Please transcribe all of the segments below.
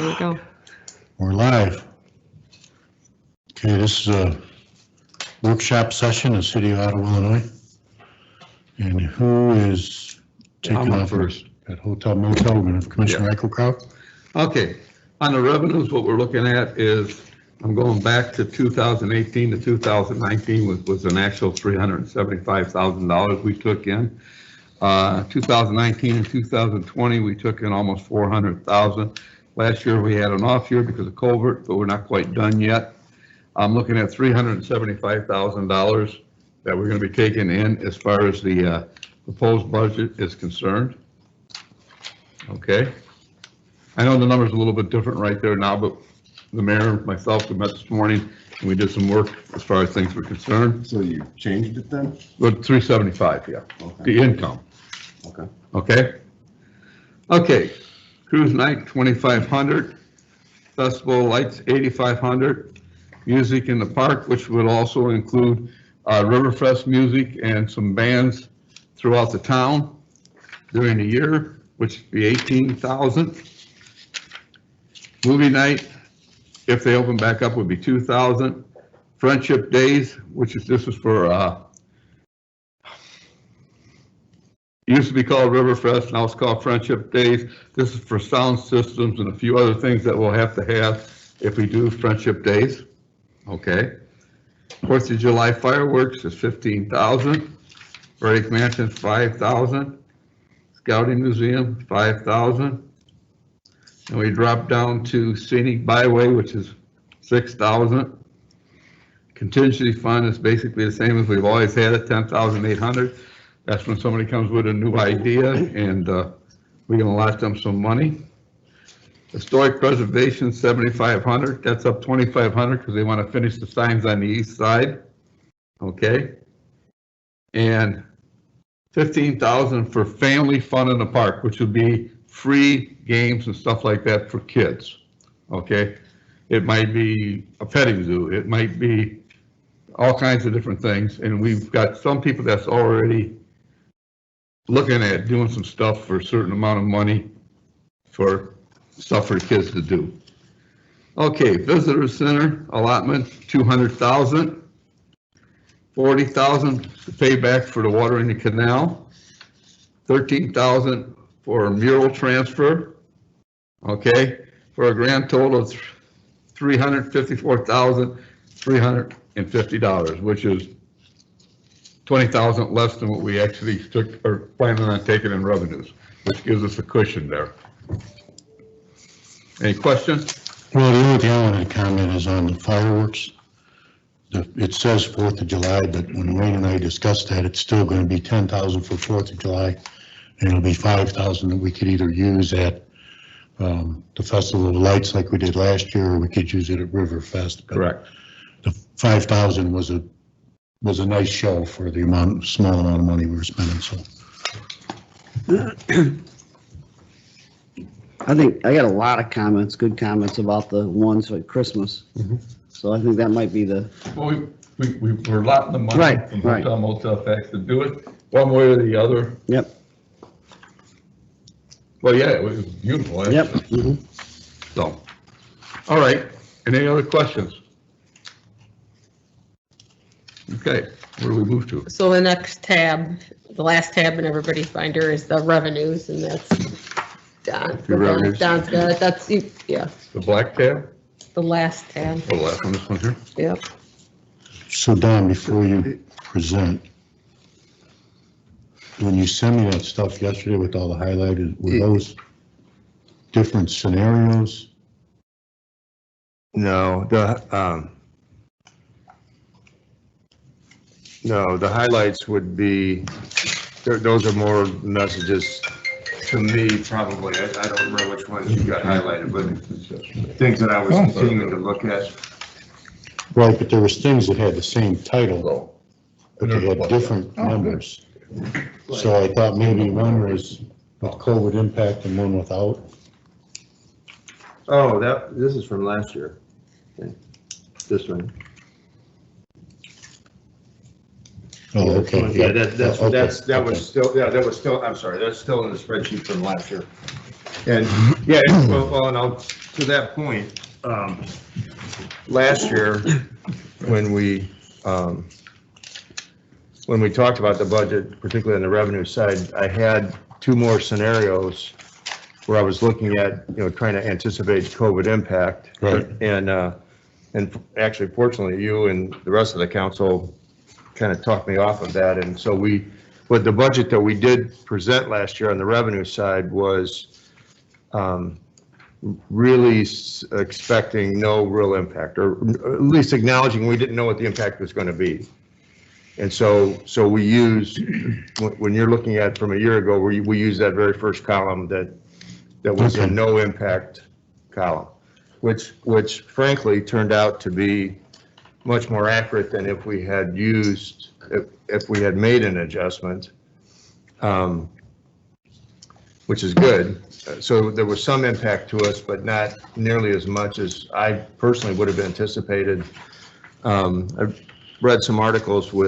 There we go. We're live. Okay, this is a workshop session in City of Ottawa, Illinois. And who is taking off first? At Hotel Motel, we're going to have Commissioner Eichelkraut. Okay, on the revenues, what we're looking at is, I'm going back to 2018 to 2019 was an actual $375,000 we took in. 2019 and 2020, we took in almost 400,000. Last year, we had an off year because of COVID, but we're not quite done yet. I'm looking at $375,000 that we're going to be taking in as far as the proposed budget is concerned. Okay. I know the number's a little bit different right there now, but the mayor and myself, we met this morning and we did some work as far as things were concerned. So you changed it then? But 375, yeah, Okay. the income. Okay. Okay. Okay. Cruise night, 2,500. Festival lights, 8,500. Music in the park, which would also include Riverfest music and some bands throughout the town during the year, which would be 18,000. Movie night, if they open back up, would be 2,000. Friendship days, this is for, used to be called Riverfest, now it's called Friendship Days. This is for sound systems and a few other things that we'll have to have if we do Friendship Days. Okay. 4th of July fireworks is 15,000. Burdick Mansion, 5,000. Scouting Museum, 5,000. And we drop down to Scenic Byway, which is 6,000. Contingency fund is basically the same as we've always had at 10,800. That's when somebody comes with a new idea and we're gonna allot them some money. Historic preservation, 7,500. That's up 2,500 because they want to finish the signs on the east side. Okay. And 15,000 for family fun in the park, which would be free games and stuff like that for kids. Okay. It might be a petting zoo. It might be all kinds of different things. And we've got some people that's already looking at doing some stuff for a certain amount of money for stuff for kids to do. Okay, visitor center allotment, 200,000. 40,000 to pay back for the water in the canal. 13,000 for a mural transfer. Okay, for a grand total of $354,350, which is 20,000 less than what we actually took or planning on taking in revenues, which gives us a cushion there. Any questions? Well, the only thing I wanted to comment is on the fireworks. It says 4th of July, but when Wayne and I discussed that, it's still going to be 10,000 for 4th of July. And it'll be 5,000 that we could either use at the Festival of Lights like we did last year, or we could use it at Riverfest. But Correct. the 5,000 was a nice show for the small amount of money we were spending, so. I think I got a lot of comments, good comments about the ones at Christmas. So I think that might be the, Well, we're allotting the money Right, from right. hotel motel tax to do it one way or the other. yep, Well, yeah, it was beautiful. yep. actually. So, all right. Any other questions? Okay, where do we move to? So the next tab, the last tab in everybody's binder is the revenues, and that's Don. The revenues. Don's got it. That's, yeah, The black tab? the last tab. Oh, the last one, this one here? Yep. So Don, before you present, when you sent me that stuff yesterday with all the highlighted, were those different scenarios? No, the highlights would be, those are more messages to me, probably. I don't remember which ones you got highlighted, but things that I was continuing to look at. Right, but there was things that had the same title, but they had different numbers. So I thought maybe one was with COVID impact and one without. Oh, this is from last year. Okay. This one. Oh, okay. Yeah, Okay, that was still, I'm sorry, that's still in the spreadsheet from last year. And, yeah, well, and I'll, to that point, last year, when we talked about the budget, particularly on the revenue side, I had two more scenarios where I was looking at, trying to anticipate COVID impact. Right. And actually, fortunately, you and the rest of the council kind of talked me off of that. And so but the budget that we did present last year on the revenue side was really expecting no real impact, or at least acknowledging we didn't know what the impact was going to be. And so we used, when you're looking at from a year ago, we used that very first column that was a no impact column, which frankly turned out to be much more accurate than if we had made an adjustment, which is good. So there was some impact to us, but not nearly as much as I personally would have anticipated. I've read some articles from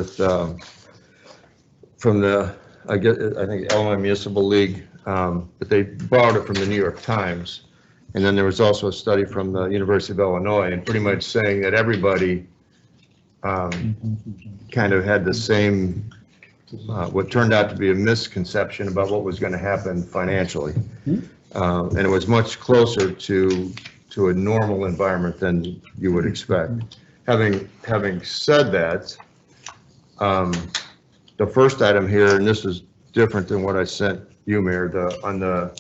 the, I think Illinois Municipal League, but they borrowed it from the New York Times. And then there was also a study from the University of Illinois, and pretty much saying that everybody kind of had the same, what turned out to be a misconception about what was going to happen financially. And it was much closer to a normal environment than you would expect. Having said that, the first item here, and this is different than what I sent you, Mayor, on the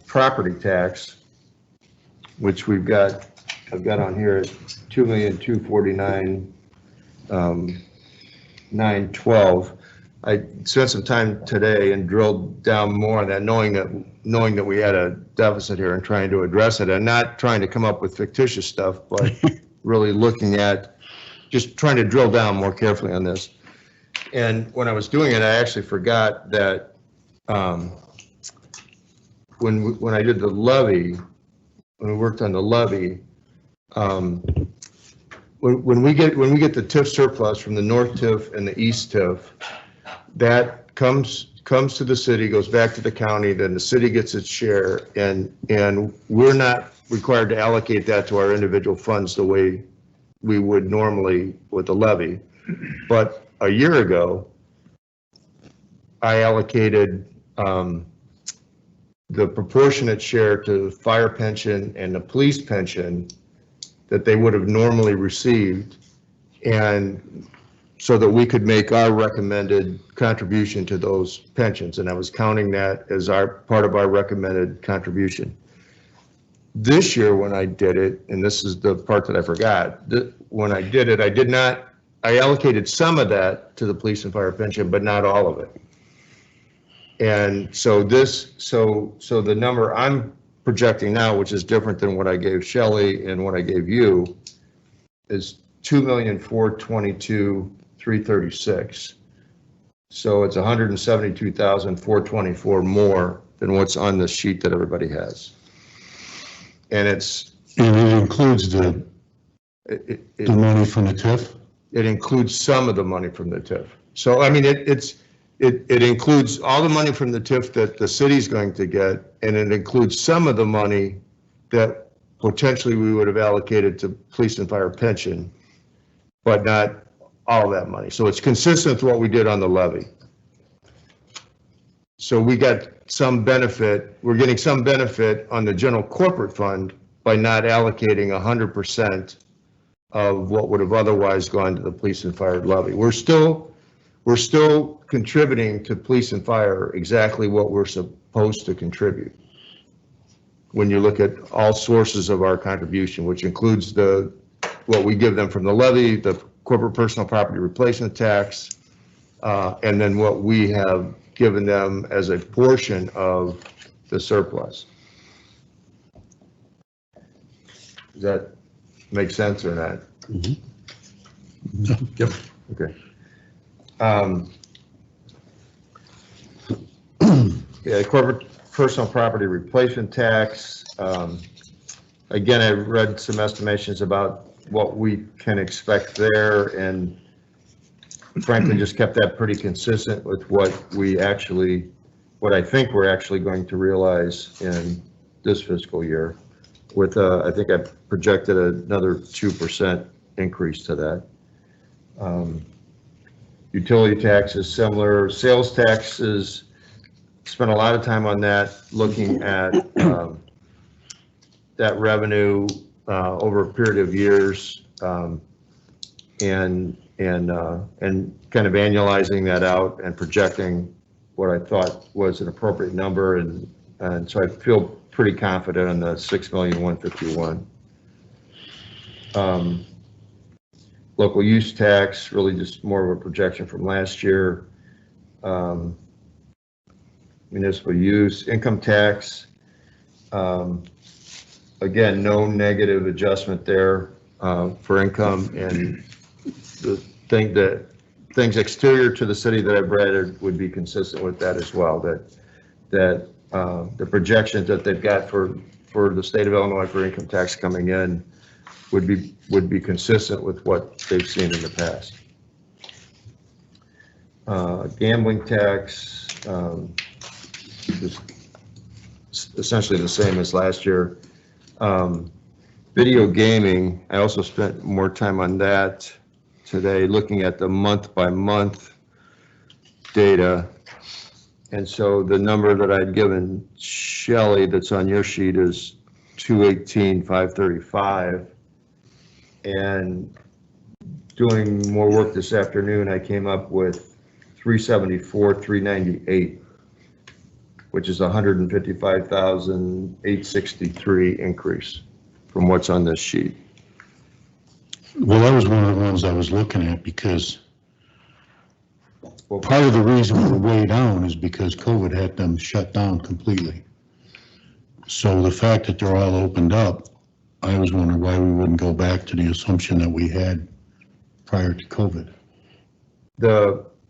property tax, which I've got on here at $2,249,912. I spent some time today and drilled down more on that, knowing that we had a deficit here and trying to address it, and not trying to come up with fictitious stuff, but really looking at just trying to drill down more carefully on this. And when I was doing it, I actually forgot that when I did the levy, when we worked on the levy, when we get the TIF surplus from the North TIF and the East TIF, that comes to the city, goes back to the county, then the city gets its share, and we're not required to allocate that to our individual funds the way we would normally with the levy. But a year ago, I allocated the proportionate share to the fire pension and the police pension that they would have normally received, and so that we could make our recommended contribution to those pensions. And I was counting that as part of our recommended contribution. This year when I did it, and this is the part that I forgot, when I did it, I allocated some of that to the police and fire pension, but not all of it. And so the number I'm projecting now, which is different than what I gave Shelley and what I gave you, is $2,422,336. So it's $172,424 more than what's on the sheet that everybody has. And it includes the money from the TIF? It includes some of the money from the TIF. So, I mean, it includes all the money from the TIF that the city's going to get, and it includes some of the money that potentially we would have allocated to police and fire pension, but not all of that money. So it's consistent with what we did on the levy. So we got some benefit, we're getting some benefit on the general corporate fund by not allocating 100% of what would have otherwise gone to the police and fire levy. We're still contributing to police and fire exactly what we're supposed to contribute. When you look at all sources of our contribution, which includes what we give them from the levy, the corporate personal property replacement tax, and then what we have given them as a portion of the surplus. Does that make sense or not? Mm-hmm. Yep. Okay. Yeah, corporate personal property replacement tax. Again, I read some estimations about what we can expect there, and frankly just kept that pretty consistent with what I think we're actually going to realize in this fiscal year with, I think I projected another 2% increase to that. Utility taxes similar, sales taxes, spent a lot of time on that, looking at that revenue over a period of years, and kind of annualizing that out and projecting what I thought was an appropriate number, and so I feel pretty confident on the 6,151,000. Local use tax, really just more of a projection from last year. Municipal use, income tax, again, no negative adjustment there for income, and the things exterior to the city that I've read would be consistent with that as well, that the projections that they've got for the state of Illinois for income tax coming in would be consistent with what they've seen in the past. Gambling tax, just essentially the same as last year. Video gaming, I also spent more time on that today, looking at the month-by-month data. And so the number that I'd given Shelley that's on your sheet is 218,535. And doing more work this afternoon, I came up with 374,398, which is 155,863 increase from what's on this sheet. Well, that was one of the ones I was looking at, because part of the reason we're way down is because COVID had them shut down completely. So the fact that they're all opened up, I was wondering why we wouldn't go back to the assumption that we had prior to COVID.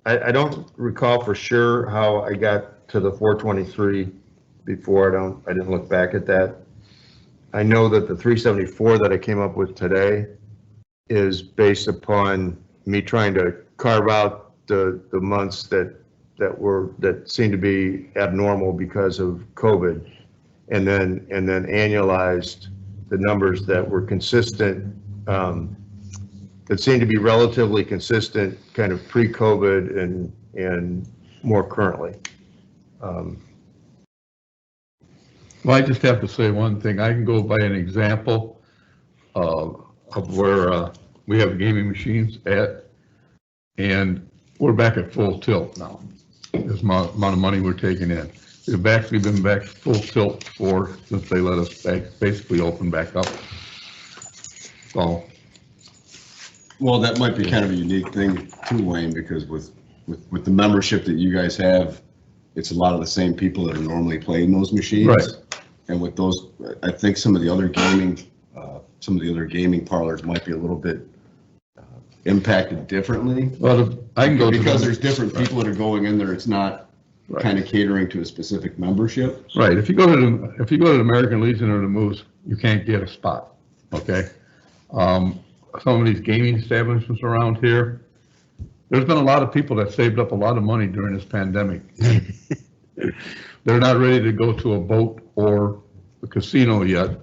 I don't recall for sure how I got to the 423 before. I didn't look back at that. I know that the 374 that I came up with today is based upon me trying to carve out the months that seemed to be abnormal because of COVID, and then annualized the numbers that were consistent, that seemed to be relatively consistent kind of pre-COVID and more currently. Well, I just have to say one thing. I can go by an example of where we have gaming machines at, and we're back at full tilt now. This amount of money we're taking in. We've actually been back full tilt since they let us basically open back up. So. Well, that might be kind of a unique thing too, Wayne, because with the membership that you guys have, it's a lot of the same people that are normally playing those machines. Right. And with those, I think some of the other gaming parlors might be a little bit impacted differently. Well, I can go because there's different people that are going in there. It's not kind of catering to a specific membership. Right. If you go to the American Legion or the Moose, you can't get a spot. Okay. Some of these gaming establishments around here, there's been a lot of people that saved up a lot of money during this pandemic. They're not ready to go to a boat or a casino yet,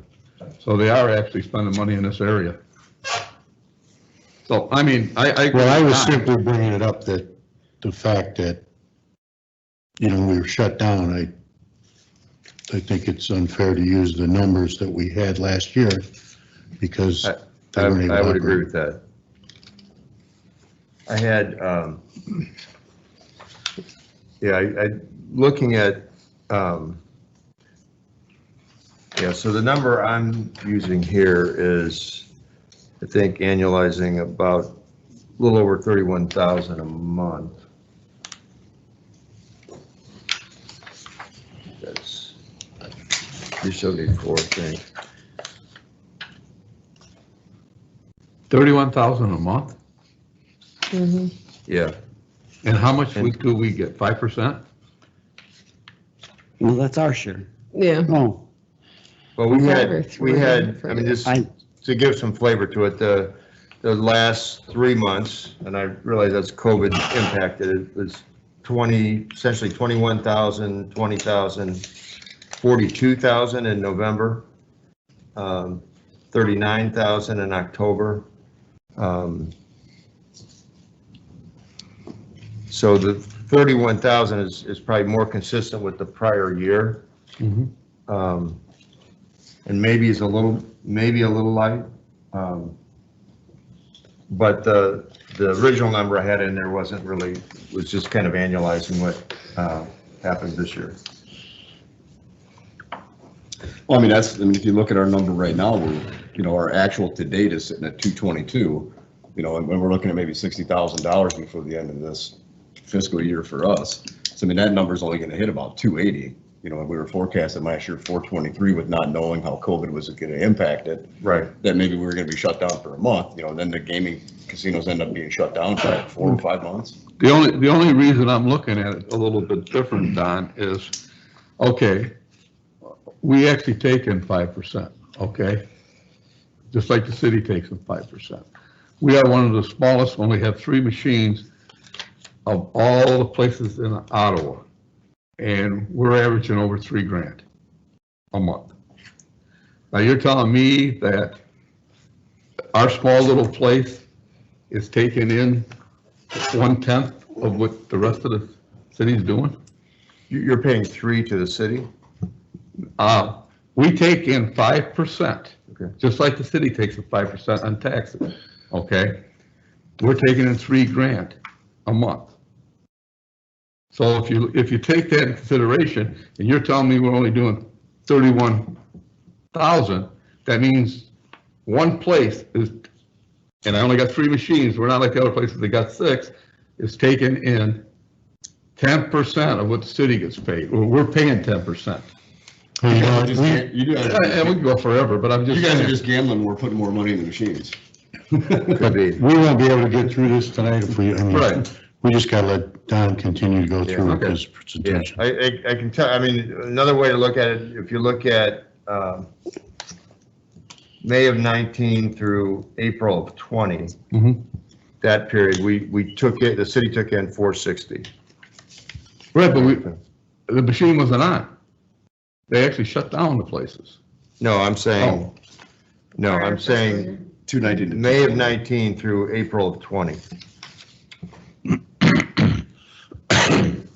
so they are actually spending money in this area. So, I mean, I was simply bringing it up that the fact that, we were shut down, I think it's unfair to use the numbers that we had last year, because I would agree with that. I had, looking at, so the number I'm using here is, I think, annualizing about a little over 31,000 a month. That's 374, I think. 31,000 a month. Mm-hmm. Yeah. And how much do we get? 5%? Well, that's our share. Yeah. Oh, Well, we had, I mean, just to give some flavor to it, the last 3 months, and I realize that's COVID impacted, it was essentially 21,000, 20,000, 42,000 in November, 39,000 in October. So the 31,000 is probably more consistent with the prior year. And maybe is a little light. But the original number I had in there wasn't really, was just kind of annualizing what happened this year. Well, I mean, if you look at our number right now, our actual to date is sitting at 222, and we're looking at maybe $60,000 before the end of this fiscal year for us. So, I mean, that number's only gonna hit about 280. We were forecasting last year 423 with not knowing how COVID was gonna impact it. Right. That maybe we were gonna be shut down for a month, and then the gaming casinos end up being shut down for 4 or 5 months. The only reason I'm looking at it a little bit different, Don, is, okay, we actually take in 5%, okay? Just like the city takes in 5%. We are one of the smallest, we only have 3 machines of all the places in Ottawa. And we're averaging over $3,000 a month. Now you're telling me that our small little place is taking in 1/10 of what the rest of the city's doing? You're paying 3 to the city? We take in 5%, Okay. just like the city takes in 5% on taxes, okay? We're taking in $3,000 a month. So if you take that into consideration, and you're telling me we're only doing 31,000, that means one place is, and I only got 3 machines, we're not like the other places that got 6, is taking in 10% of what the city gets paid. Well, we're paying 10%. Well, you know, And we can go forever, but I'm just. You guys are saying. just gambling, we're putting more money in the machines. Could be. we won't be able to get through this tonight if Right. we just gotta let Don continue to go through okay. his Yeah, presentation. I can tell, I mean, another way to look at it, if you look at May of 19 through April of 20, Mhm. that period, we took it, the city took in 460. Right, but the machine wasn't on. They actually shut down the places. No, I'm saying, no, I'm saying 290. May of 19 through April of 20.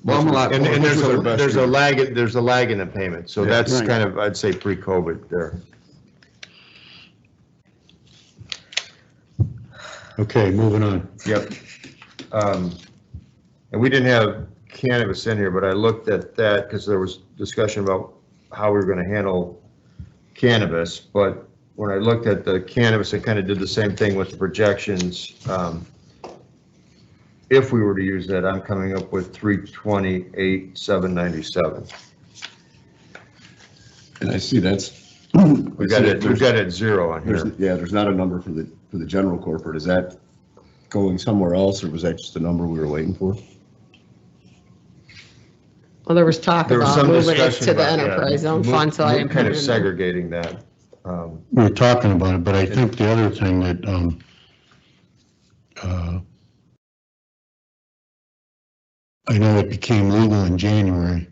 Well, I'm a lot. And more. there's was our best there's year. a lag in the payment, so Yeah. that's Right. kind of, I'd say pre-COVID there. Okay, moving on. Yep. And we didn't have cannabis in here, but I looked at that because there was discussion about how we were going to handle cannabis. But when I looked at the cannabis, I kind of did the same thing with the projections. If we were to use that, I'm coming up with 328,797. And I see that's. We've got it at 0 on here. There's not a number for the general corporate. Is that going somewhere else, or was that just a number we were waiting for? Well, there was talk There was about some moving it discussion to the about, yeah, enterprise zone fund, so I didn't put kind it of in there. segregating that. We were talking about it, but I think the other thing that, I know it became legal in January,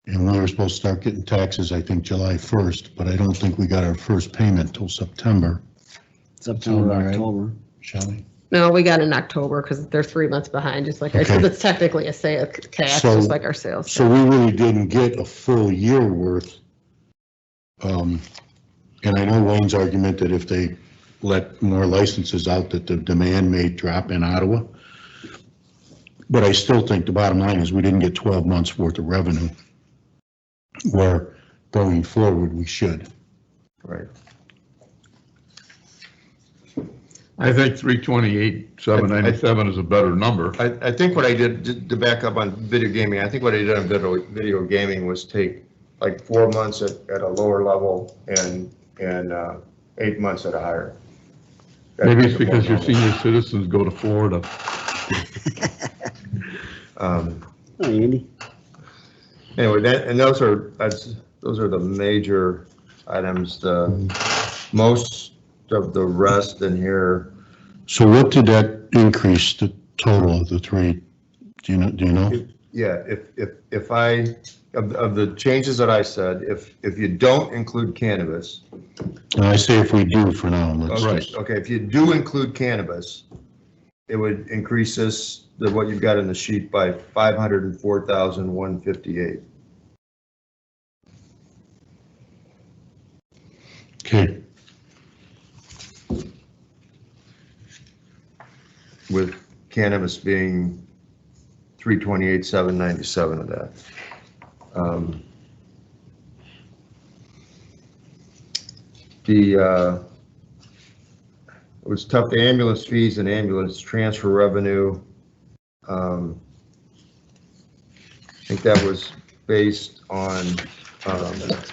and we were supposed to start getting taxes, I think, July 1st, but I don't think we got our first payment till September, September, All right. October. Shelley. No, we got in October because they're 3 months behind, just like, Okay. it's technically a sale tax, So- just like our sales. So we really didn't get a full year worth. And I know Wayne's argument that if they let more licenses out, that the demand may drop in Ottawa. But I still think the bottom line is we didn't get 12 months worth of revenue, where going forward, we should. Right. I think 328,797 is a better number. I think what I did, to back up on video gaming, I think what I did on video gaming was take like 4 months at a lower level and 8 months at a higher. Maybe it's because your senior citizens go to Florida. Hi, Andy. Anyway, those are the major items. The most of the rest in here, So what did that increase the total of the three? Do you know? Yeah, if I, of the changes that I said, if you don't include cannabis, And I say if we do for now, let's Right. just, okay, if you do include cannabis, it would increase this, what you've got in the sheet by 504,158. okay. With cannabis being 328,797 of that. It was tough, the ambulance fees and ambulance transfer revenue. I think that was based on,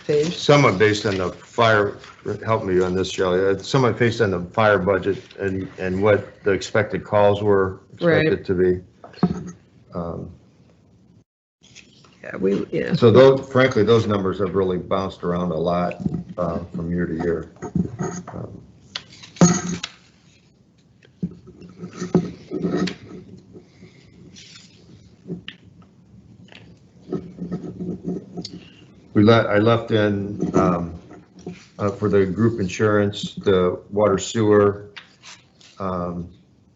Page. somewhat based on the fire, help me on this, Shelley, somewhat based on the fire budget and what the expected calls were expected to be. Yeah, So those, frankly, those numbers have really bounced around a lot from year to year. I left in, for the group insurance, the water sewer,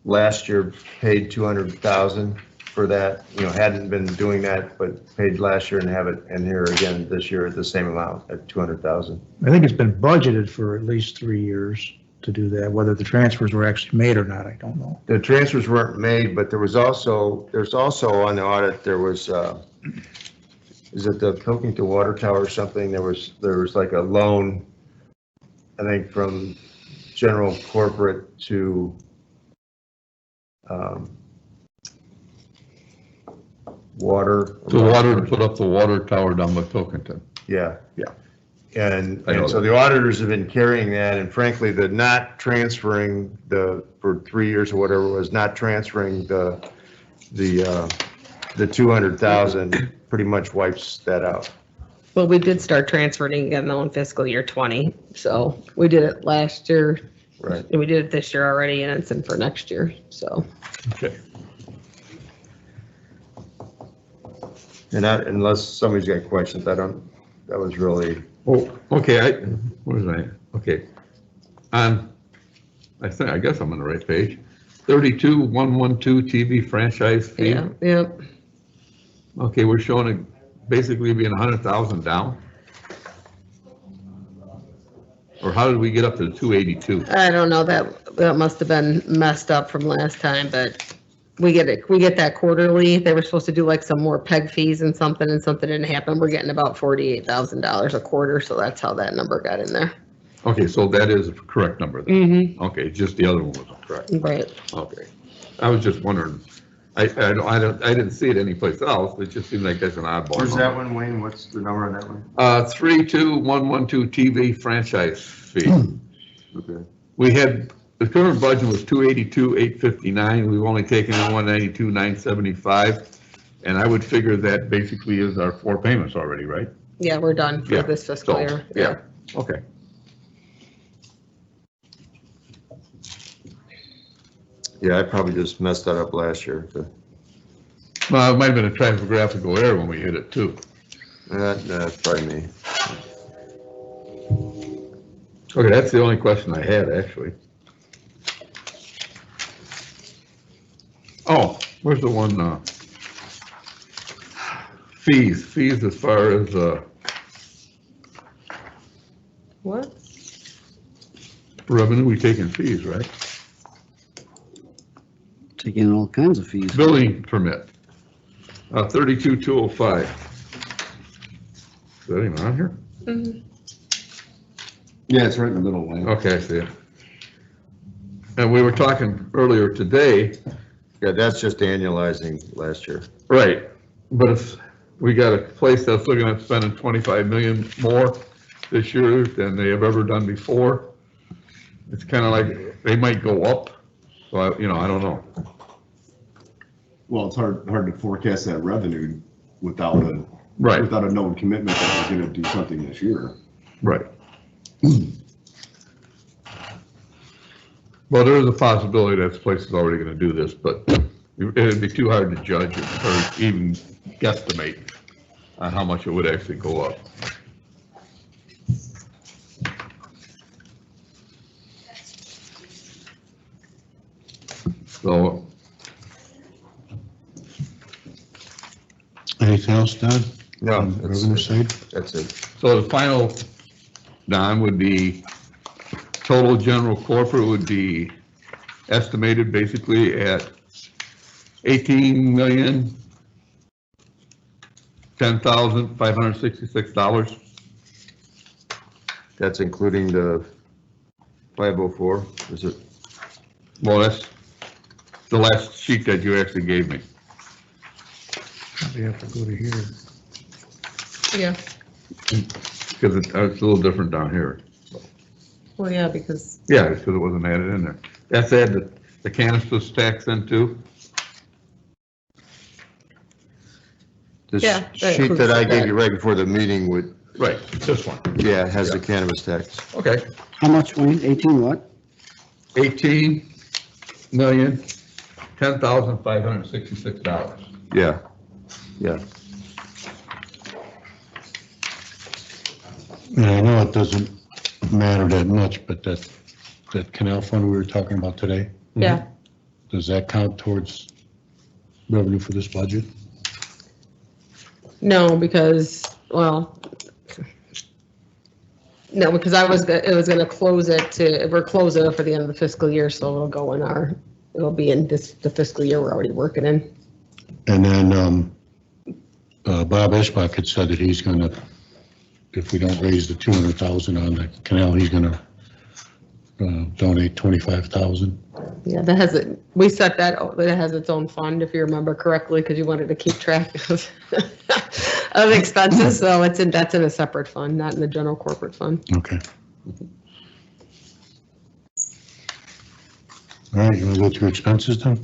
last year paid 200,000 for that, hadn't been doing that, but paid last year and have it in here again this year at the same amount at 200,000. I think it's been budgeted for at least 3 years to do that. Whether the transfers were actually made or not, I don't know. The transfers weren't made, but there's also on the audit, there was, is it the Pilkington Water Tower or something? There was like a loan, I think, from general corporate to, water. The water to put up the water tower down by Pilkington. Yeah. Yeah. And I know so the auditors have been carrying that, and frankly, the not transferring for 3 years or whatever, was not transferring the 200,000 pretty much wipes that out. well, we did start transferring again though in fiscal year 20, so we did it last year, Right. and we did it this year already, and it's in for next year, so. Okay. And unless somebody's got questions, that was really, Oh, okay, where was I? Okay. I guess I'm on the right page. 32,112 TV franchise fee. Yeah, yep. Okay, we're showing it basically being 100,000 down. Or how did we get up to the 282? I don't know, that must have been messed up from last time, but we get that quarterly. They were supposed to do like some more PEG fees and something didn't happen. We're getting about $48,000 a quarter, so that's how that number got in there. Okay, so that is the correct number then. Mm-hmm. Okay, just the other one wasn't correct. Right. Okay. I was just wondering, I didn't see it anyplace else. It just seemed like that's an oddball. where's number. that one, Wayne? What's the number on that one? 32112 TV franchise fee. Okay. We had, the current budget was 282,859. We've only taken in 192,975. And I would figure that basically is our 4 payments already, right? Yeah, we're done for Yeah, this fiscal so, year. yeah. Okay. Yeah, I probably just messed that up last year. Well, it might have been a typographical error when we hit it too. That's probably me. Okay, that's the only question I had, actually. Oh, where's the one, fees as far as, What? revenue, we taking fees, right? Taking all kinds of fees. Building permit, 32,205. Is that even on here? Mhm. Yeah, it's right in the middle, Wayne. Okay, I see it. And we were talking earlier today, Yeah, that's just annualizing last year. right, but if we got a place that's looking at spending 25 million more this year than they have ever done before, it's kind of like, they might go up, so I don't know. Well, it's hard to forecast that revenue without a Right, known commitment that we're gonna do something this year. right. Well, there is a possibility that this place is already gonna do this, but It'd be too hard to judge or even guesstimate on how much it would actually go up. So, Anything else, Don? No, On the that's revenue it. side? That's it. so the final, Don, would be total general corporate would be estimated basically at 18,010,566. That's including the 504, is it? Well, that's the last sheet that you actually gave me. We have to go to here. Yeah, Because it's a little different down here. well, yeah, because, Yeah, because it wasn't added in there. That's added the cannabis tax in too? This Yeah, that sheet includes that I that. gave you right before the meeting would, Right, this one. yeah, it has the cannabis tax. Okay. How much, Wayne? 18 what? 18,010,566. Yeah, yeah. And I know it doesn't matter that much, but that canal fund we were talking about today, yeah, does that count towards revenue for this budget? no, because, well, no, because it was gonna close it we're closing it for the end of the fiscal year, so it'll go in it'll be in the fiscal year we're already working in. And then Bob Eschbach had said that he's gonna, if we don't raise the 200,000 on the canal, he's gonna donate 25,000. Yeah, we set that has its own fund, if you remember correctly, because you wanted to keep track of of expenses, so that's in a separate fund, not in the general corporate fund. Okay. All right, you wanna go through expenses then?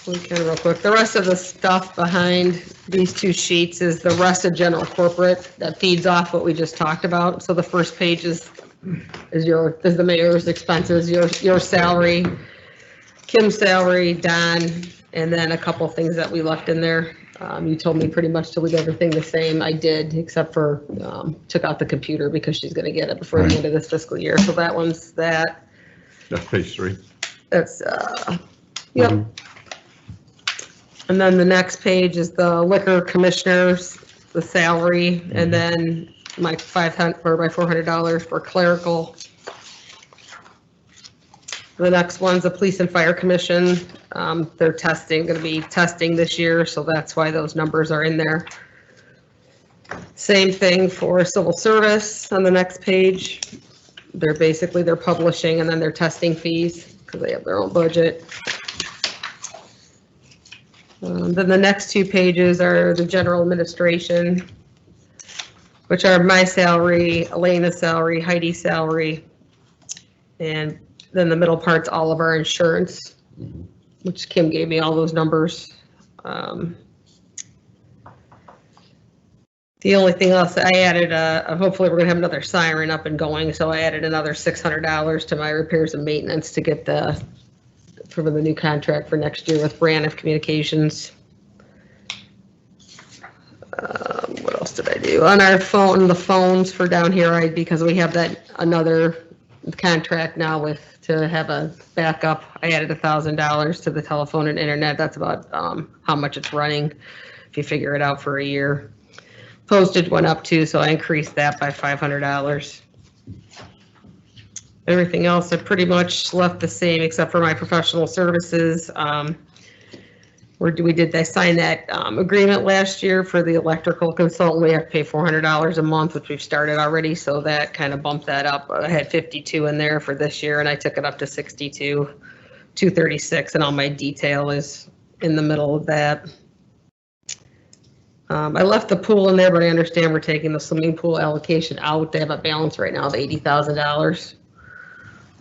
We can real quick. The rest of the stuff behind these two sheets is the rest of general corporate that feeds off what we just talked about. So the first page is the mayor's expenses, your salary, Kim's salary, Don, and then a couple things that we left in there. You told me pretty much to leave everything the same. I did, except for, took out the computer because she's gonna get it before the end of this fiscal year. So that one's that. That's page 3. That's, yep. And then the next page is the liquor commissioners, the salary, and then my $400 for clerical. The next one's the police and fire commission. They're gonna be testing this year, so that's why those numbers are in there. Same thing for civil service on the next page. They're publishing and then their testing fees, because they have their own budget. Then the next two pages are the general administration, which are my salary, Elena's salary, Heidi's salary, and then the middle part's all of our insurance, which Kim gave me all those numbers. The only thing else I added, hopefully we're gonna have another siren up and going, so I added another $600 to my repairs and maintenance to get for the new contract for next year with Braniff Communications. What else did I do? On our the phones for down here, because we have another contract now to have a backup, I added $1,000 to the telephone and internet. That's about how much it's running, if you figure it out for a year. Postage went up too, so I increased that by $500. Everything else I pretty much left the same except for my professional services. I signed that agreement last year for the electrical consultant. We have to pay $400 a month, which we've started already, so that kind of bumped that up. I had 52 in there for this year, and I took it up to 62, 236, and all my detail is in the middle of that. I left the pool in there, but I understand we're taking the swimming pool allocation out. They have a balance right now of $80,000.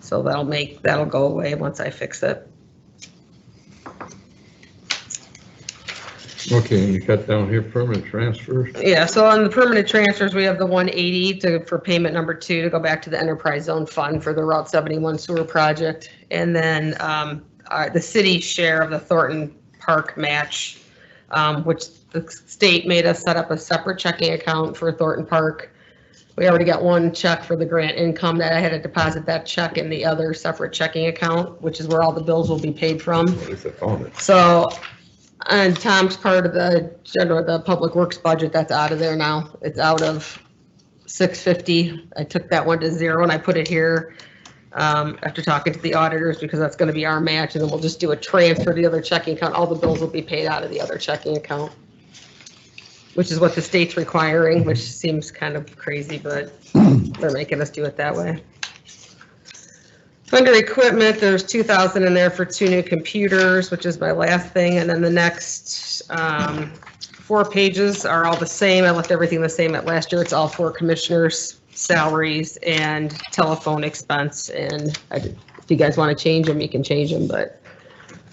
So that'll go away once I fix it. Okay, and you cut down here permanent transfers. Yeah, so on the permanent transfers, we have the 180 for payment number 2 to go back to the enterprise zone fund for the Route 71 sewer project. And then the city share of the Thornton Park match, which the state made us set up a separate checking account for Thornton Park. We already got one check for the grant income that I had to deposit that check in the other separate checking account, which is where all the bills will be paid from. At least I found it. So, on Tom's part of the public works budget, that's out of there now. It's out of 650. I took that one to zero and I put it here after talking to the auditors, because that's gonna be our match, and then we'll just do a transfer to the other checking account. All the bills will be paid out of the other checking account, which is what the state's requiring, which seems kind of crazy, but they're making us do it that way. Under equipment, there's 2,000 in there for 2 new computers, which is my last thing, and then the next 4 pages are all the same. I left everything the same at last year. It's all for commissioners' salaries and telephone expense, and if you guys want to change them, you can change them, but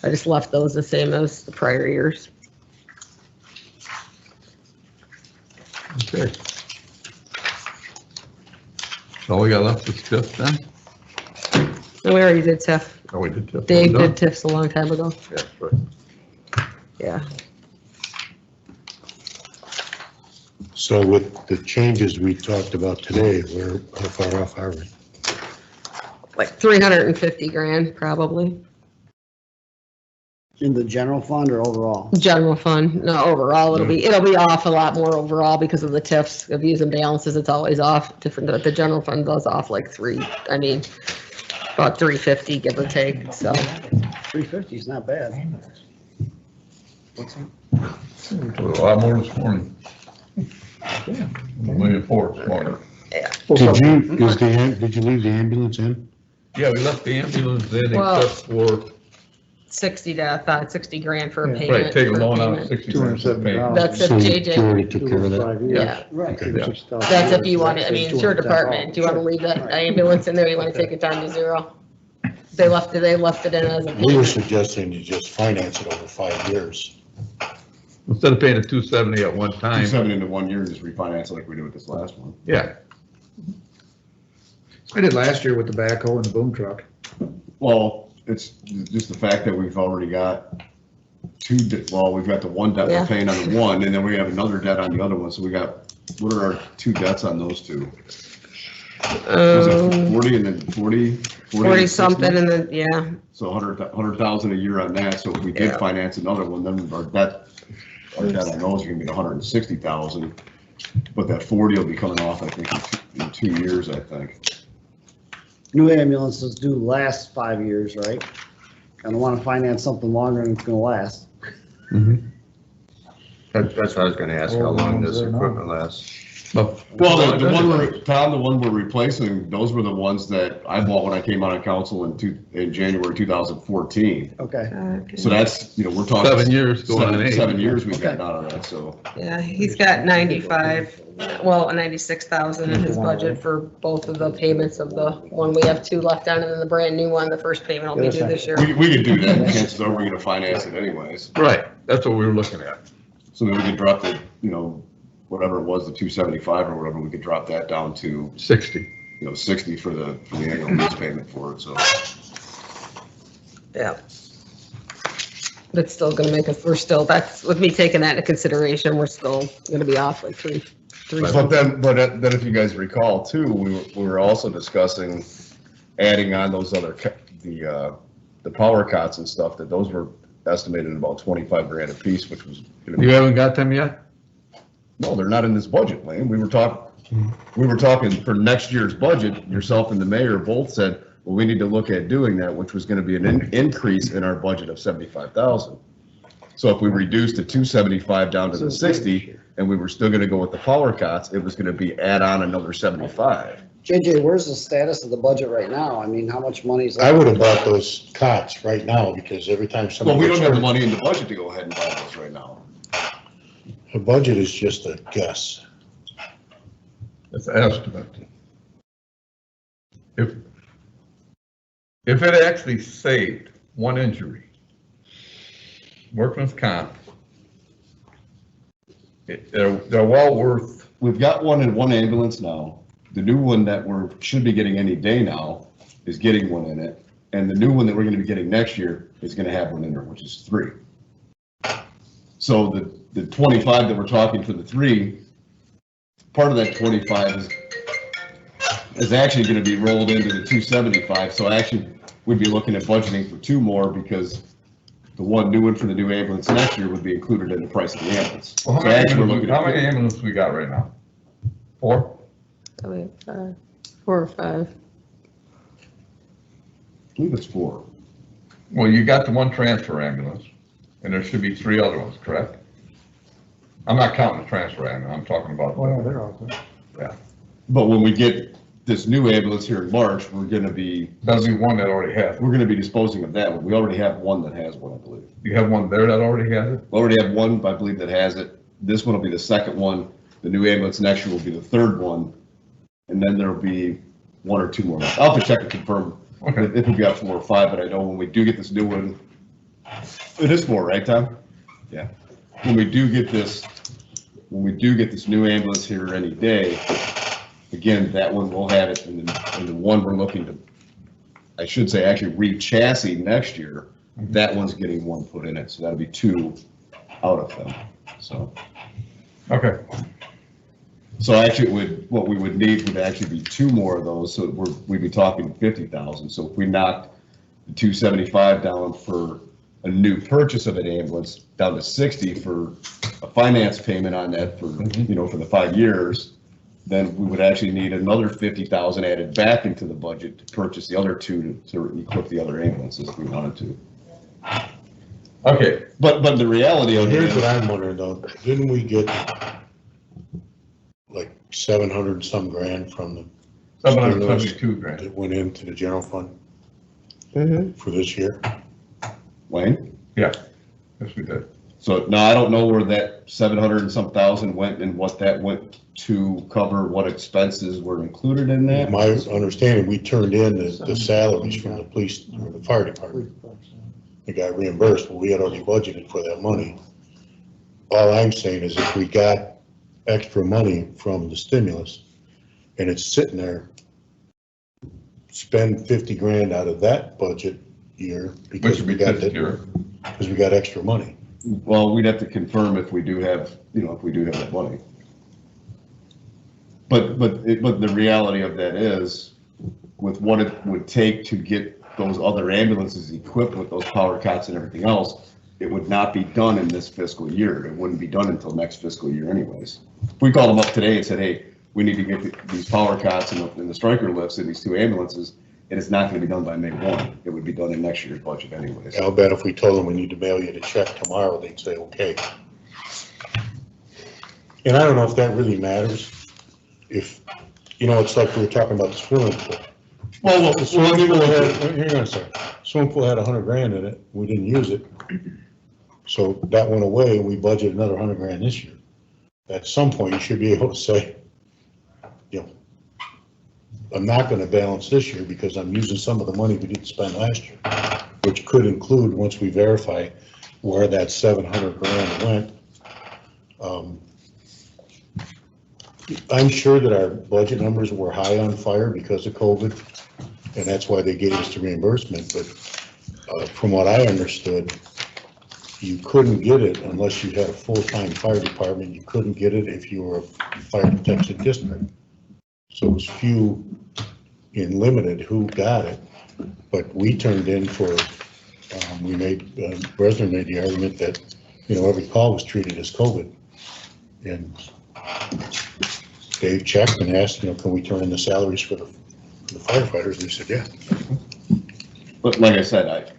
I just left those the same as the prior years. Okay. So all we got left is TIF then? And we already did TIF. Oh, we did TIF. Dave Done? did TIFs a long time ago. Yeah, right. Yeah. So with the changes we talked about today, how far off are we? Like 350 grand, probably. In the general fund or overall? General fund, no, overall, it'll be off a lot more overall because of the TIFs, of using balances, it's always off, different, but the general fund goes off like about 350, give or take, so. 350 is not bad. A lot more this morning. $1.4 million this morning. Did you leave the ambulance in? Yeah, we left the ambulance in Well, except for, 60 grand for a Yeah. payment. right, take a for loan out payment. 60 grand for payment. That's if So you JJ, already took care of that? yeah, Right. Okay. Yeah. that's if you want it, I mean, it's your department, do you want to leave that ambulance in there, you want to take it down to zero? They left it in as a We were payment. suggesting you just finance it over 5 years. Instead of paying the 270 at one time, 270 into 1 year, just refinance it like we did with this last one. yeah. I did last year with the backhoe and the boom truck. Well, it's just the fact that we've already got we've got the one debt Yeah. we're paying on the one, and then we have another debt on the other one, so we got, what are our 2 debts on those 2? Was it 40 and then 40? 40 and something 60? and then, yeah, So 100,000 a year on that, so if we did Yeah. finance another one, then our debt on those are gonna be 160,000. But that 40 will be coming off, I think, in 2 years, I think. New ambulances do last 5 years, right? I don't want to finance something longer than it's going to last. That's what I was gonna ask, how long does equipment last? Well, the one we're replacing, those were the ones that I bought when I came out of council in January 2014. Okay. So that's, we're talking. 7 years going on 8. 7 years we've gotten Okay. out of that, so. yeah, he's got 96,000 in his budget for both of the payments of the one we have 2 left on, and then the brand new one, the first payment will be due this year. We could do that, chances are we're gonna finance it anyways. Right, that's what we were looking at. So maybe we could drop the, whatever it was, the 275 or whatever, we could drop that down to, 60. 60 for the annual lease payment for it, so. Yeah. That's still gonna make us, that's, with me taking that into consideration, we're still gonna be off like three. But then if you guys recall too, we were also discussing adding on those other, the power cots and stuff, that those were estimated at about 25 grand a piece, which was gonna You be, haven't got them yet? no, they're not in this budget, Lane. We were talking for next year's budget, yourself and the mayor both said, well, we need to look at doing that, which was gonna be an increase in our budget of 75,000. So if we reduced the 275 down to the 60, and we were still gonna go with the power cots, it was gonna be add on another 75. JJ, where's the status of the budget right now? I mean, how much money's I left? would have bought those cots right now, because every time Well, somebody. we don't have the gets money in the budget to go ahead and buy those right now. hurt, the budget is just a guess. It's an estimate. If it actually saved one injury, workman's comp, they're well worth, We've got one in one ambulance now. The new one that should be getting any day now is getting one in it. And the new one that we're gonna be getting next year is gonna have one in there, which is 3. So the 25 that we're talking for the 3, part of that 25 is actually gonna be rolled into the 275. So actually, we'd be looking at budgeting for 2 more because the one new one for the new ambulance next year would be included in the price of the ambulance. Well, So actually, we're looking how at many ambulances we got right now? 4? I mean, 4 or 5. I believe it's 4. Well, you got the one transfer ambulance, and there should be 3 other ones, correct? I'm not counting the transfer ambulance, I'm talking about. Well, they're out there. But when we get this new ambulance here in March, we're gonna be one that already has it. We're gonna be disposing of that one. We already have one that has one, I believe. You have one there that already has it? We already have one, I believe, that has it. This one will be the second one. The new ambulance next year will be the third one. And then there'll be 1 or 2 more. I'll have to check and confirm Okay. if we got 4 or 5, but I know when we do get this new one, it is 4, right, Tom? Yeah. When we do get this new ambulance here any day, again, that one will have it, and the one we're looking to, I should say, actually re-chassis next year, that one's getting 1 put in it, so that'll be 2 out of them, so. Okay. So actually, what we would need would actually be 2 more of those, so we'd be talking 50,000. So if we knocked the 275 down for a new purchase of an ambulance, down to 60 for a finance payment on that for, for the 5 years, then we would actually need another 50,000 added back into the budget to purchase the other 2 to equip the other ambulances if we wanted to. Okay, But the reality of it Here's what is, I'm wondering though, didn't we get like 700 and some grand from the 772 grand. that went into the general fund Mm-hmm. for this year? Wayne? Yes, we did. So now I don't know where that 700 and some thousand went and what that went to cover, what expenses were included in that. My understanding, we turned in the salaries from the police, or the fire department. They got reimbursed, but we had already budgeted for that money. All I'm saying is if we got extra money from the stimulus and it's sitting there, spend 50 grand out of that budget year Which because would we be got this that, year. because we got extra money. Well, we'd have to confirm if we do have, if we do have that money. But the reality of that is, with what it would take to get those other ambulances equipped with those power cots and everything else, it would not be done in this fiscal year. It wouldn't be done until next fiscal year anyways. If we called them up today and said, hey, we need to get these power cots and the striker lifts in these 2 ambulances, it is not going to be done by May 1. It would be done in next year's budget anyways. I'll bet if we told them we need to mail you the check tomorrow, they'd say, okay. And I don't know if that really matters. If, it's like we were talking about the swimming pool. The swimming pool had, hang on a second, swimming pool had 100 grand in it, we didn't use it. So that went away, and we budgeted another 100 grand this year. At some point, you should be able to say, I'm not gonna balance this year because I'm using some of the money we didn't spend last year, which could include, once we verify where that 700 grand went. I'm sure that our budget numbers were high on fire because of COVID, and that's why they gave us the reimbursement, but from what I understood, you couldn't get it unless you had a full-time fire department. You couldn't get it if you were a fire protection district. So it was few and limited who got it, but we turned in for, Bresner made the argument that, every call was treated as COVID. And Dave checked and asked, can we turn in the salaries for the firefighters? And we said, yeah. But like I said,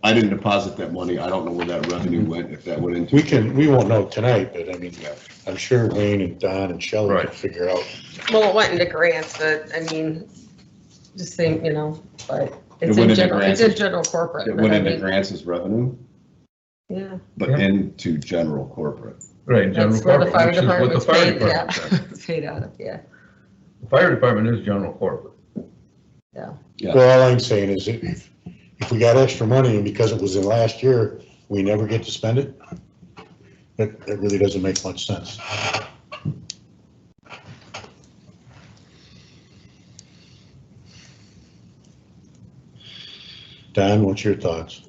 I didn't deposit that money. I don't know where that revenue went, if that went into. We won't know tonight, but I mean, I'm sure Wayne and Don and Shelley Right. can figure out. Well, it went into grants, but I mean, just think, but it's went in into general, it's in grants. general corporate. It but went I into mean, grants as revenue, Yeah, but Yeah. into general corporate. Right, general that's where the corporate, fire which is what the department's fire paid, yeah, department does. it's paid out of, yeah. The fire department is general corporate. Yeah. Well, all I'm saying is if we got extra money and because it was in last year, we never get to spend it, that really doesn't make much sense. Don, what's your thoughts?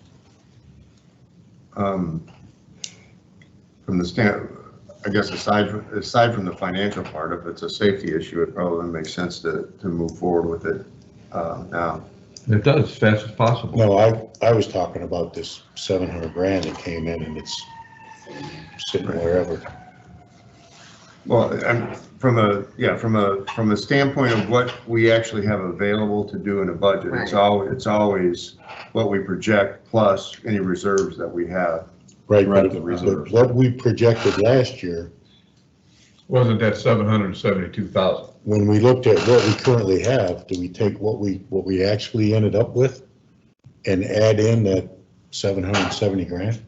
From the I guess aside from the financial part, if it's a safety issue, it probably makes sense to move forward with it now. It does, as fast as possible. No, I was talking about this 700 grand that came in and it's sitting wherever. Well, from a standpoint of what we actually have available to do in a budget, it's always what we project plus any reserves that we have. Right, Right, but the reserves. what we projected last year, Wasn't that 772,000? when we looked at what we currently have, do we take what we actually ended up with and add in that 770 grand?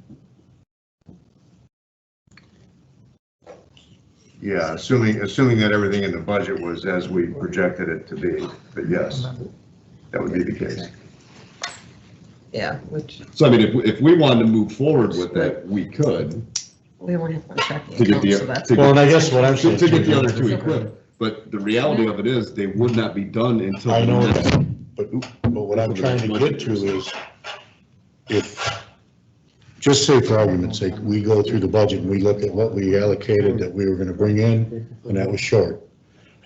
Yeah, assuming that everything in the budget was as we projected it to be, but yes, that would be the case. Yeah, which So I mean, if we wanted to move forward with that, we could. we only have one checking To get account, so the, that's. to Well, and I get, guess what I'm saying. to get the other too- two equipped, but the reality of it is, they would not be done until. I the know next- that, but what I'm trying to get to is, if, just say for argument's sake, we go through the budget and we look at what we allocated that we were gonna bring in, and that was short.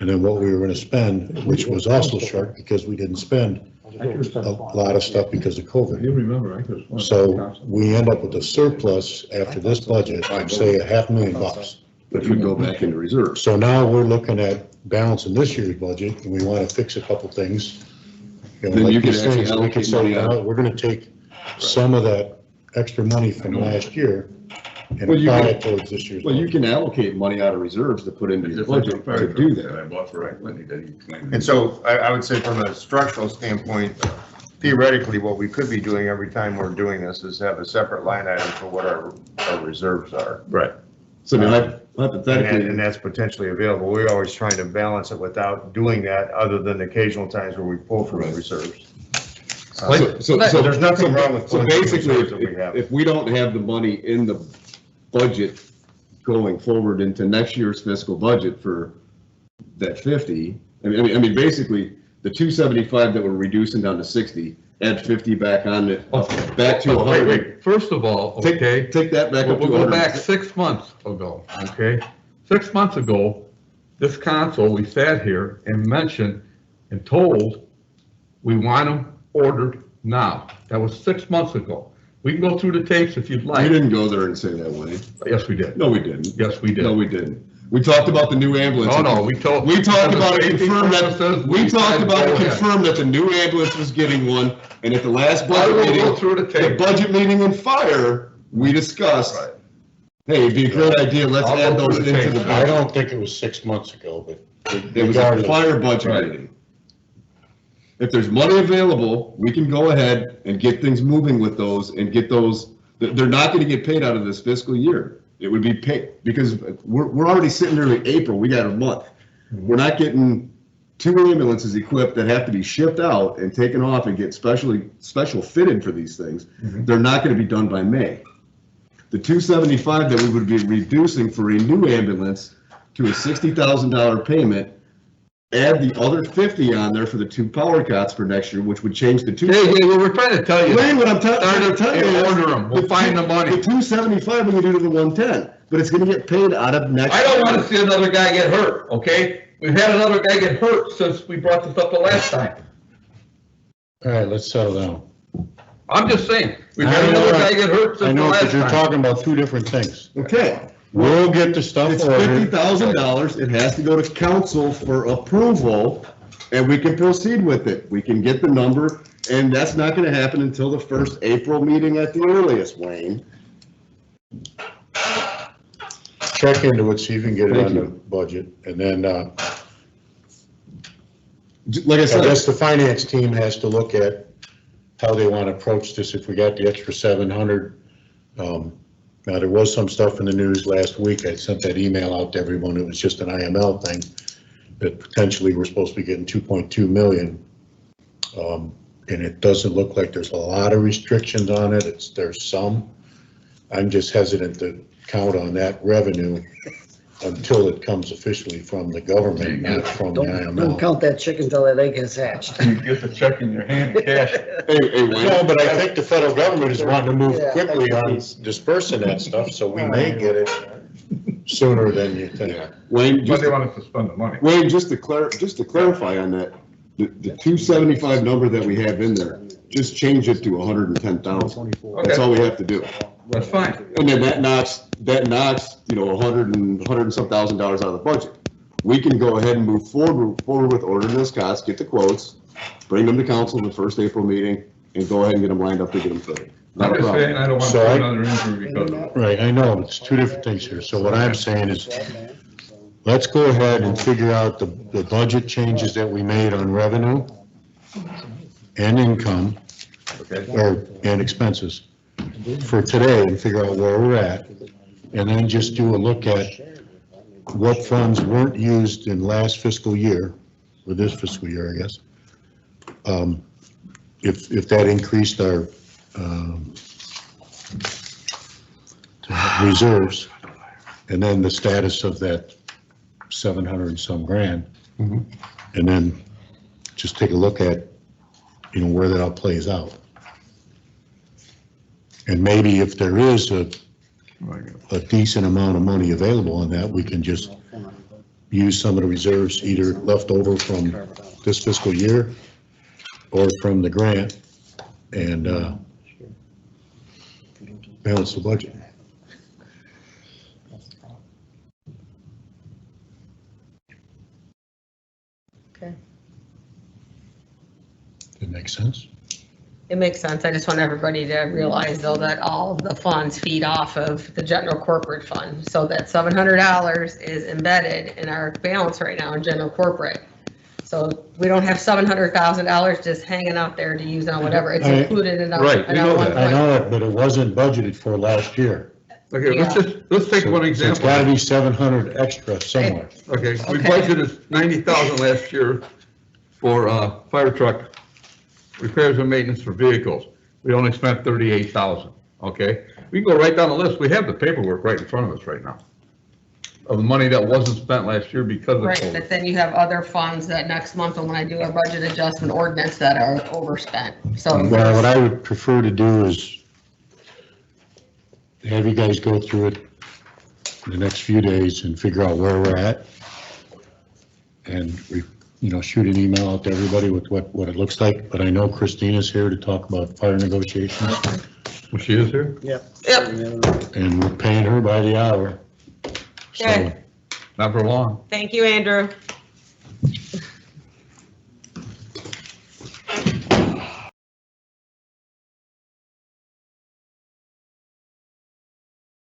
And then what we were gonna spend, which was also short because we didn't spend a lot of stuff because of COVID. You remember, I just. So we end up with a surplus after this budget, of say $500,000. Which would go back into reserves. So now we're looking at balancing this year's budget, and we want to fix a couple things. You know, Then like you can these actually things, we allocate can say, money out. we're gonna take some of that extra money from last year and Well, you apply can- it towards this year's Well, you budget. can allocate money out of reserves to put into your budget to do that. I bought for right Wendy, that he claimed. And so I would say from a structural standpoint, theoretically, what we could be doing every time we're doing this is have a separate line item for what our reserves are. Right. So I mean, And hypothetically, that's potentially available. We're always trying to balance it without doing that, other than occasional times where we pull from the reserves. so There's nothing wrong with So pulling from basically, reserves that we have. if we don't have the money in the budget going forward into next year's fiscal budget for that 50, I mean, basically, the 275 that we're reducing down to 60, add 50 back on it, back to Wait, 100. wait, first of all, okay, Take that back we'll up to go 100. back 6 months ago, okay? 6 months ago, this council, we sat here and mentioned and told, we want them ordered now. That was 6 months ago. We can go through the tapes if you'd We like. didn't go there and say that, Wayne. Yes, we did. No, we didn't. Yes, we did. No, we didn't. We talked about the new ambulance. No, we told. We talked about it, Safety confirmed purposes, that, we talked said about go it, ahead. confirmed that the new ambulance was getting one, and at the last I budget will go meeting, through the the tape. budget meeting in fire, we discussed, Right. hey, it'd be a great idea, let's I'll add go those through the into the tape. I budget. don't think it was 6 months ago, but It was a regardless, fire budget Right. meeting. If there's money available, we can go ahead and get things moving with those and get those, they're not gonna get paid out of this fiscal year. It would be paid, because we're already sitting there in April, we got a month. We're not getting 2 ambulances equipped that have to be shipped out and taken off and get special fitted for these things. They're not gonna be done by May. The 275 that we would be reducing for a new ambulance to a $60,000 payment, add the other 50 on there for the 2 power cots for next year, which would change the 2. Hey, well, we're trying to tell you. Wayne, what I'm Start telling it you and is. order 'em. We'll find the money. The 275 we can do to the 110, but it's gonna get paid out of next. I don't year. want to see another guy get hurt, okay? We've had another guy get hurt since we brought this up the last time. all right, let's settle down. I'm just saying, we've I had know, another guy get hurt I since the know, last but you're time. talking about 2 different things. Okay, We'll get the stuff it's ordered. $50,000, it has to go to council for approval, and we can proceed with it. We can get the number, and that's not gonna happen until the first April meeting at the earliest, Wayne. Check into it, see if you can get it Thank on the you. budget, and then, Like I I said, guess the finance team has to look at how they want to approach this if we got the extra 700. Now, there was some stuff in the news last week. I sent that email out to everyone. It was just an IML thing that potentially we're supposed to be getting 2.2 million. And it doesn't look like there's a lot of restrictions on it. There's some. I'm just hesitant to count on that revenue until it comes officially from the government, not from the Don't IML. count that chicken till that egg gets hatched. You get the check in your hand, cash. No, but I think the federal government is wanting to move quickly on dispersing that stuff, so we may get it sooner than you think. Wayne, But just, they want us to spend the money. Wayne, just to clarify on that, the 275 number that we have in there, just change it to 110,000. That's all we have to do. That's fine. And then that knocks, you know, 100 and some $1,000 out of the budget. We can go ahead and move forward with ordering those costs, get the quotes, bring them to council in the first April meeting, and go ahead and get them lined up to get them fitted. Not I'm a just saying, problem. I don't want So I- another injury because of it. Right, I know, it's two different things here. So what I'm saying is, let's go ahead and figure out the budget changes that we made on revenue and income, and expenses for today, and figure out where we're at. And then just do a look at what funds weren't used in last fiscal year, or this fiscal year, I guess. If that increased our reserves, and then the status of that 700 and some grand. And then just take a look at, you know, where that all plays out. And maybe if there is a decent amount of money available on that, we can just use some of the reserves either left over from this fiscal year or from the grant and balance the budget. Okay. That makes sense? It makes sense. I just want everybody to realize though that all of the funds feed off of the general corporate fund. So that $700 is embedded in our balance right now in general corporate. So we don't have $700,000 just hanging out there to use on whatever. It's included in our. Right, we know that. I know it, but it wasn't budgeted for last year. Okay, let's take one So it's example. gotta be 700 extra somewhere. Okay, we Okay. budgeted 90,000 last year for fire truck repairs and maintenance for vehicles. We only spent 38,000, okay? We can go right down the list. We have the paperwork right in front of us right now of the money that wasn't spent last year because of Right, COVID. but then you have other funds that next month when I do our budget adjustment ordinance that are overspent. So Well, what I would prefer to do is have you guys go through it in the next few days and figure out where we're at. And, shoot an email out to everybody with what it looks like. But I know Christina's here to talk about fire negotiations, Well, she is here? Yep. and we're paying her by the hour. So, Okay. Not for long. Thank you, Andrew.